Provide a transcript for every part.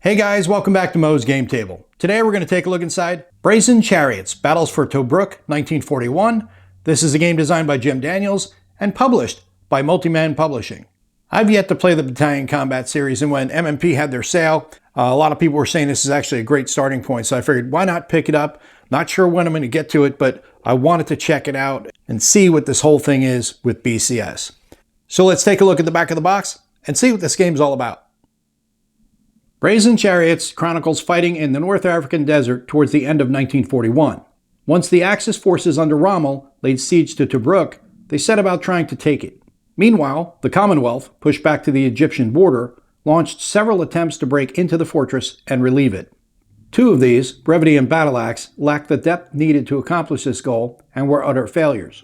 Hey guys, welcome back to Mo's Game Table. Today we're going to take a look inside Brazen Chariots, Battles for Tobruk, 1941. This is a game designed by Jim Daniels and published by Multiman Publishing. I've yet to play the Battalion Combat series, and when MMP had their sale, a lot of people were saying this is actually a great starting point, so I figured why not pick it up. Not sure when I'm going to get to it, but I wanted to check it out and see what this whole thing is with BCS. So let's take a look at the back of the box and see what this game's all about. Brazen Chariots chronicles fighting in the North African desert towards the end of 1941. Once the Axis forces under Rommel laid siege to Tobruk, they set about trying to take it. Meanwhile, the Commonwealth, pushed back to the Egyptian border, launched several attempts to break into the fortress and relieve it. Two of these, Brevity and Battle Axe, lacked the depth needed to accomplish this goal and were utter failures.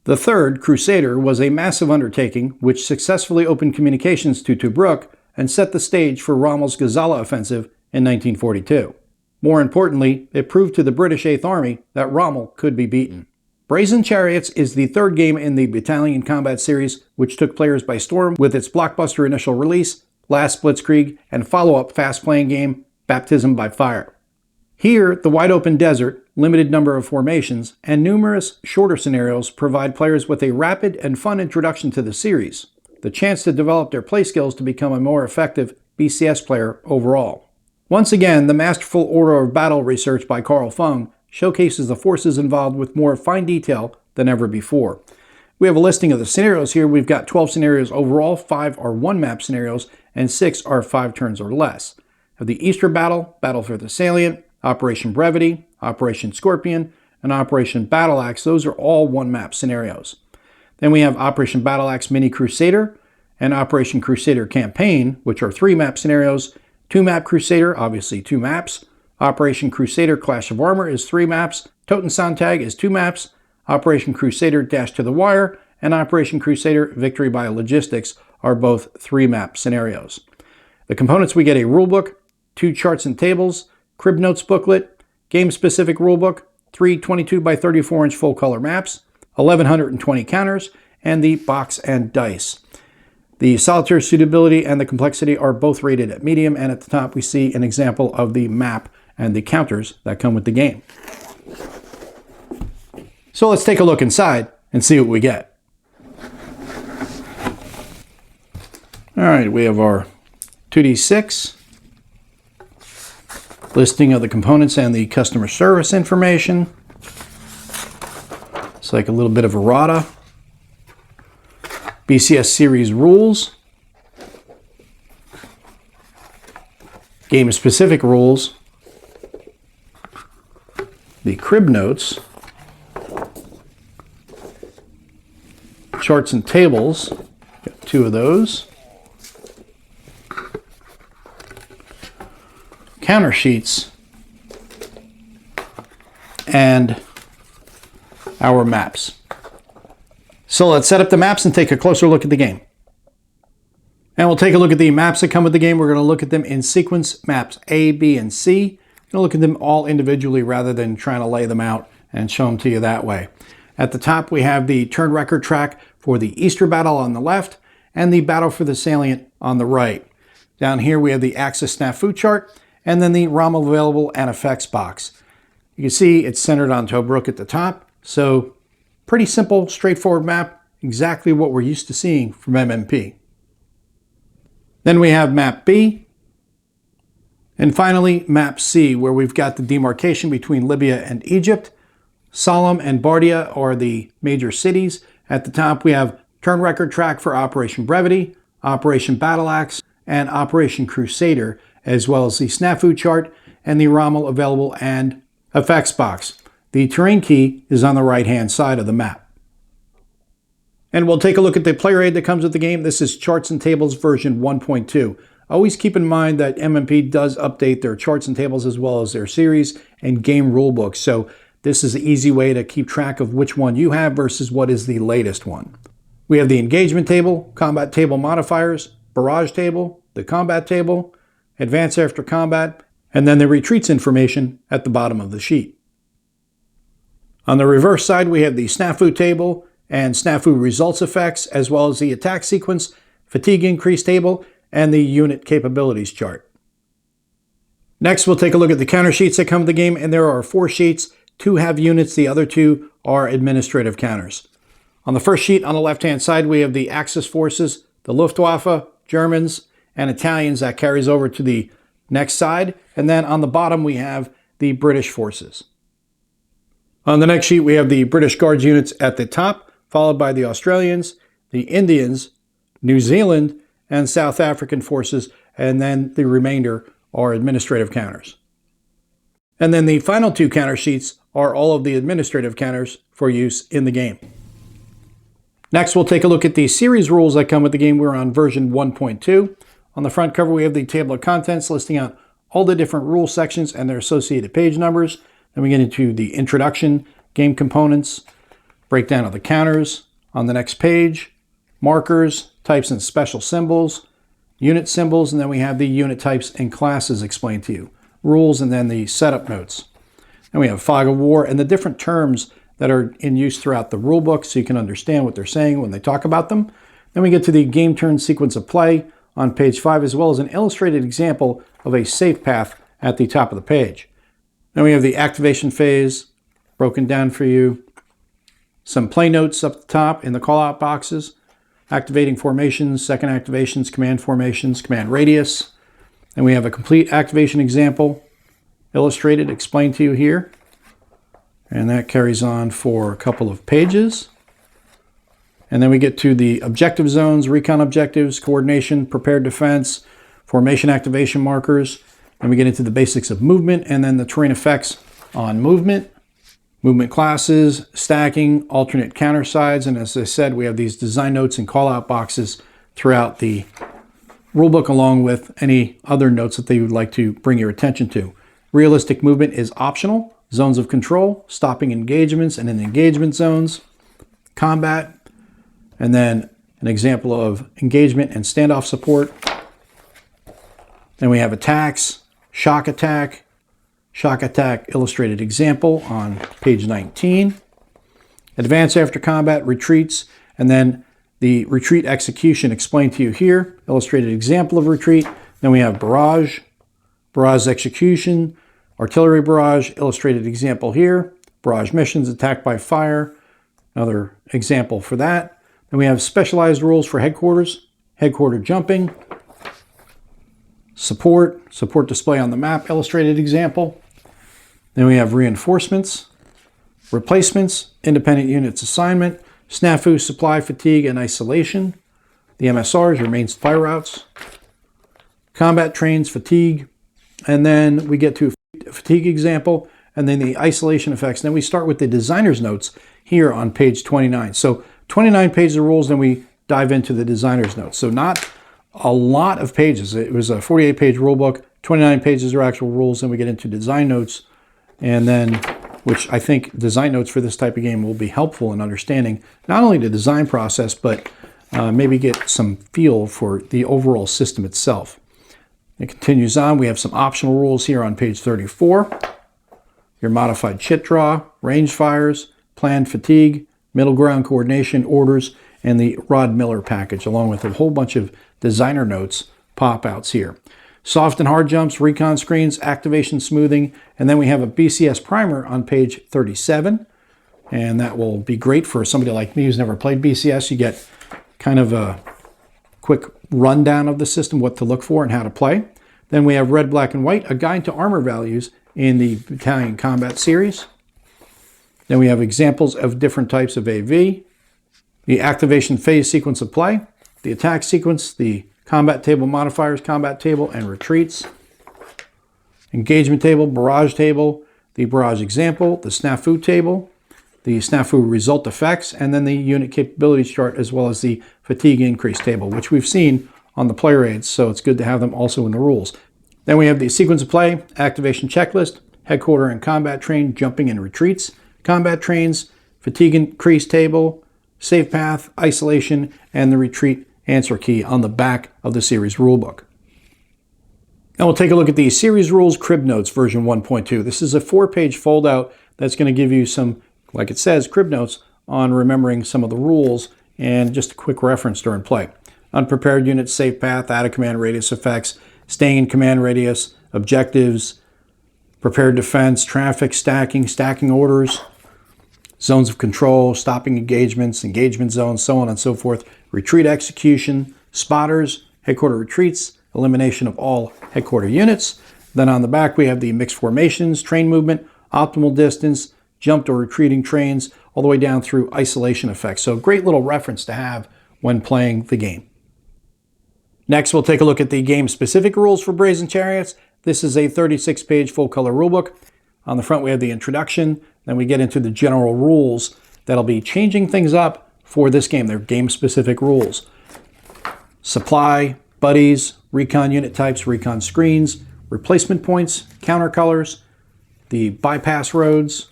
The third, Crusader, was a massive undertaking which successfully opened communications to Tobruk and set the stage for Rommel's Gazala offensive in 1942. More importantly, it proved to the British Eighth Army that Rommel could be beaten. Brazen Chariots is the third game in the Battalion Combat series, which took players by storm with its blockbuster initial release, last Blitzkrieg, and follow-up fast-playing game, Baptism by Fire. Here, the wide-open desert, limited number of formations, and numerous shorter scenarios provide players with a rapid and fun introduction to the series, the chance to develop their play skills to become a more effective BCS player overall. Once again, the masterful order of battle research by Carl Fung showcases the forces involved with more fine detail than ever before. We have a listing of the scenarios here. We've got 12 scenarios overall, 5 are one-map scenarios, and 6 are 5 turns or less. Of the Easter Battle, Battle for the Salient, Operation Brevity, Operation Scorpion, and Operation Battle Axe, those are all one-map scenarios. Then we have Operation Battle Axe Mini Crusader and Operation Crusader Campaign, which are 3-map scenarios. 2-map Crusader, obviously 2 maps. Operation Crusader Clash of Armor is 3 maps. Totensonntag is 2 maps. Operation Crusader Dash to the Wire and Operation Crusader Victory by Logistics are both 3-map scenarios. The components, we get a rulebook, 2 charts and tables, crib notes booklet, game-specific rulebook, 3 22 by 34 inch full-color maps, 1,120 counters, and the box and dice. The solitaire suitability and the complexity are both rated at medium, and at the top we see an example of the map and the counters that come with the game. So let's take a look inside and see what we get. All right, we have our 2d6, listing of the components and the customer service information. It's like a little bit of errata. BCS series rules. Game-specific rules. The crib notes. Charts and tables. Got 2 of those. Counter sheets. And our maps. So let's set up the maps and take a closer look at the game. And we'll take a look at the maps that come with the game. We're going to look at them in sequence, maps A, B, and C. We're going to look at them all individually rather than trying to lay them out and show them to you that way. At the top, we have the turn record track for the Easter Battle on the left and the Battle for the Salient on the right. Down here, we have the Axis Snafu chart and then the Rommel available and effects box. You can see it's centered on Tobruk at the top. So pretty simple, straightforward map, exactly what we're used to seeing from MMP. Then we have map B, and finally map C, where we've got the demarcation between Libya and Egypt. Solemn and Bardia are the major cities. At the top we have turn record track for Operation Brevity, Operation Battle Axe, and Operation Crusader, as well as the Snafu chart and the Rommel available and effects box. The terrain key is on the right-hand side of the map. And we'll take a look at the player aid that comes with the game. This is Charts and Tables version 1.2. Always keep in mind that MMP does update their charts and tables as well as their series and game rulebooks. So this is an easy way to keep track of which one you have versus what is the latest one. We have the engagement table, combat table modifiers, barrage table, the combat table, advance after combat, and then the retreats information at the bottom of the sheet. On the reverse side, we have the Snafu table and Snafu results effects, as well as the attack sequence, fatigue increase table, and the unit capabilities chart. Next, we'll take a look at the counter sheets that come with the game, and there are 4 sheets. 2 have units, the other 2 are administrative counters. On the first sheet on the left-hand side, we have the Axis forces, the Luftwaffe, Germans, and Italians. That carries over to the next side. And then on the bottom, we have the British forces. On the next sheet, we have the British Guards units at the top, followed by the Australians, the Indians, New Zealand, and South African forces, and then the remainder are administrative counters. And then the final 2 counter sheets are all of the administrative counters for use in the game. Next, we'll take a look at the series rules that come with the game. We're on version 1.2. On the front cover, we have the table of contents listing out all the different rule sections and their associated page numbers. Then we get into the introduction, game components, breakdown of the counters. On the next page, markers, types and special symbols, unit symbols, and then we have the unit types and classes explained to you, rules, and then the setup notes. And we have fog of war and the different terms that are in use throughout the rule book so you can understand what they're saying when they talk about them. Then we get to the game turn sequence of play on page 5, as well as an illustrated example of a safe path at the top of the page. Then we have the activation phase broken down for you, some play notes up the top in the call-out boxes, activating formations, second activations, command formations, command radius. And we have a complete activation example illustrated, explained to you here. And that carries on for a couple of pages. And then we get to the objective zones, recon objectives, coordination, prepared defense, formation activation markers. And we get into the basics of movement and then the terrain effects on movement. Movement classes, stacking, alternate counter sides, and as I said, we have these design notes and call-out boxes throughout the rulebook, along with any other notes that they would like to bring your attention to. Realistic movement is optional. Zones of control, stopping engagements and in engagement zones, combat, and then an example of engagement and standoff support. Then we have attacks, shock attack illustrated example on page 19. Advance after combat, retreats, and then the retreat execution explained to you here, illustrated example of retreat. Then we have barrage execution, artillery barrage, illustrated example here, barrage missions, attack by fire, another example for that. Then we have specialized rules for headquarters, headquarter jumping, support display on the map, illustrated example. Then we have reinforcements, replacements, independent units assignment, snafu, supply, fatigue, and isolation. The MSRs, remains fire routes, combat trains, fatigue, and then we get to a fatigue example, and then the isolation effects. Then we start with the designer's notes here on page 29. So 29 pages of rules, then we dive into the designer's notes. So not a lot of pages. It was a 48-page rule book, 29 pages are actual rules, then we get into design notes, and then, which I think design notes for this type of game will be helpful in understanding not only the design process, but maybe get some feel for the overall system itself. It continues on. We have some optional rules here on page 34. Your modified chit draw, range fires, planned fatigue, middle ground coordination, orders, and the Rod Miller package, along with a whole bunch of designer notes pop-outs here. Soft and hard jumps, recon screens, activation smoothing, and then we have a BCS primer on page 37, and that will be great for somebody like me who's never played BCS. You get kind of a quick rundown of the system, what to look for and how to play. Then we have Red, Black, and White, a guide to armor values in the Battalion Combat Series. Then we have examples of different types of AV, the activation phase sequence of play, the attack sequence, the combat table modifiers, combat table, and retreats, engagement table, barrage table, the barrage example, the snafu table, the snafu result effects, and then the unit capabilities chart, as well as the fatigue increase table, which we've seen on the player aids, so it's good to have them also in the rules. Then we have the sequence of play, activation checklist, headquarter and combat train, jumping and retreats, combat trains, fatigue increase table, safe path, isolation, and the retreat answer key on the back of the series rulebook. Now we'll take a look at the series rules crib notes version 1.2. This is a 4-page foldout that's going to give you some, like it says, crib notes on remembering some of the rules and just a quick reference during play. Unprepared units, safe path, out of command radius effects, staying in command radius, objectives, prepared defense, traffic, stacking orders, zones of control, stopping engagements, engagement zones, so on and so forth, retreat execution, spotters, headquarter retreats, elimination of all headquarter units. Then on the back we have the mixed formations, train movement, optimal distance, jumped or retreating trains, all the way down through isolation effects. So great little reference to have when playing the game. Next, we'll take a look at the game-specific rules for Brazen Chariots. This is a 36-page full-color rulebook. On the front, we have the introduction. Then we get into the general rules that'll be changing things up for this game. They're game-specific rules. Supply, buddies, recon unit types, recon screens, replacement points, counter colors, the bypass roads,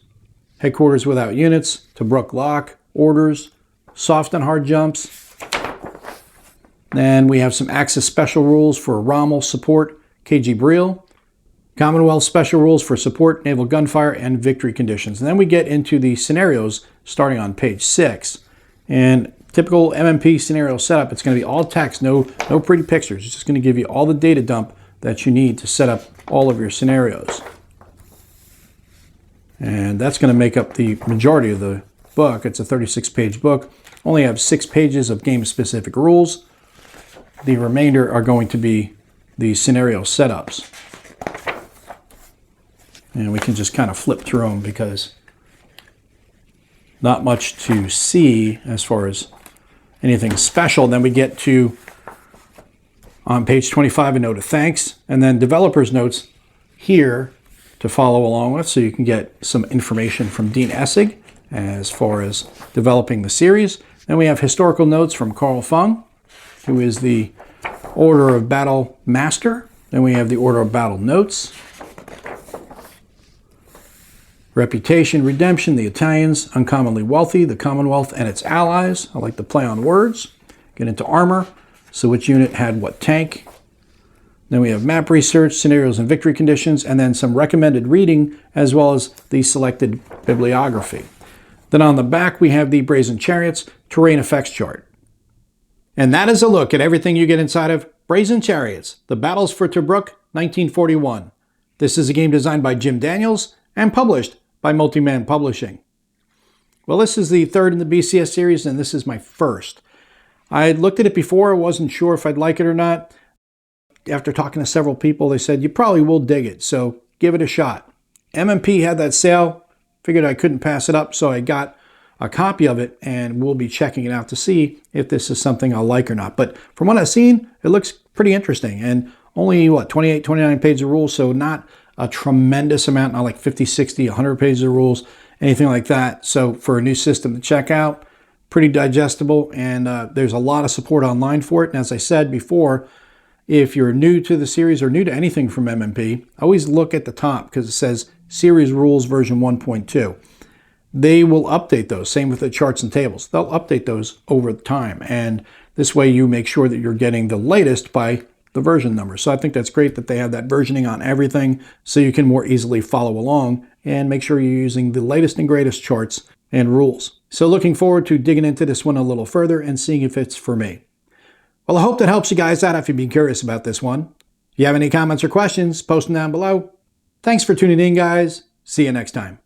headquarters without units, Tobruk lock, orders, soft and hard jumps. Then we have some Axis special rules for Rommel support, KG Breel, Commonwealth special rules for support, naval gunfire, and victory conditions. And then we get into the scenarios starting on page 6. And typical MMP scenario setup, it's going to be all text, no pretty pictures. It's just going to give you all the data dump that you need to set up all of your scenarios. And that's going to make up the majority of the book. It's a 36-page book. Only have 6 pages of game-specific rules. The remainder are going to be the scenario setups. And we can just kind of flip through them because not much to see as far as anything special. Then we get to, on page 25, a note of thanks, and then developers notes here to follow along with, so you can get some information from Dean Essig as far as developing the series. Then we have historical notes from Carl Fung, who is the Order of Battle Master. Then we have the Order of Battle notes. Reputation, redemption, the Italians, uncommonly wealthy, the Commonwealth and its allies. I like to play on words. Get into armor, so which unit had what tank. Then we have map research, scenarios and victory conditions, and then some recommended reading, as well as the selected bibliography. Then on the back, we have the Brazen Chariots terrain effects chart. And that is a look at everything you get inside of Brazen Chariots, The Battles for Tobruk, 1941. This is a game designed by Jim Daniels and published by Multiman Publishing. Well, this is the third in the BCS series, and this is my first. I had looked at it before. I wasn't sure if I'd like it or not. After talking to several people, they said, you probably will dig it, so give it a shot. MMP had that sale. Figured I couldn't pass it up, so I got a copy of it, and we'll be checking it out to see if this is something I'll like or not. But from what I've seen, it looks pretty interesting. And only, 28, 29 pages of rules, so not a tremendous amount, not like 50, 60, 100 pages of rules, anything like that. So for a new system to check out, pretty digestible, and there's a lot of support online for it. And as I said before, if you're new to the series or new to anything from MMP, always look at the top because it says Series Rules version 1.2. They will update those. Same with the charts and tables. They'll update those over time. And this way you make sure that you're getting the latest by the version number. So I think that's great that they have that versioning on everything so you can more easily follow along and make sure you're using the latest and greatest charts and rules. So looking forward to digging into this one a little further and seeing if it's for me. Well, I hope that helps you guys out if you've been curious about this one. If you have any comments or questions, post them down below. Thanks for tuning in, guys. See you next time.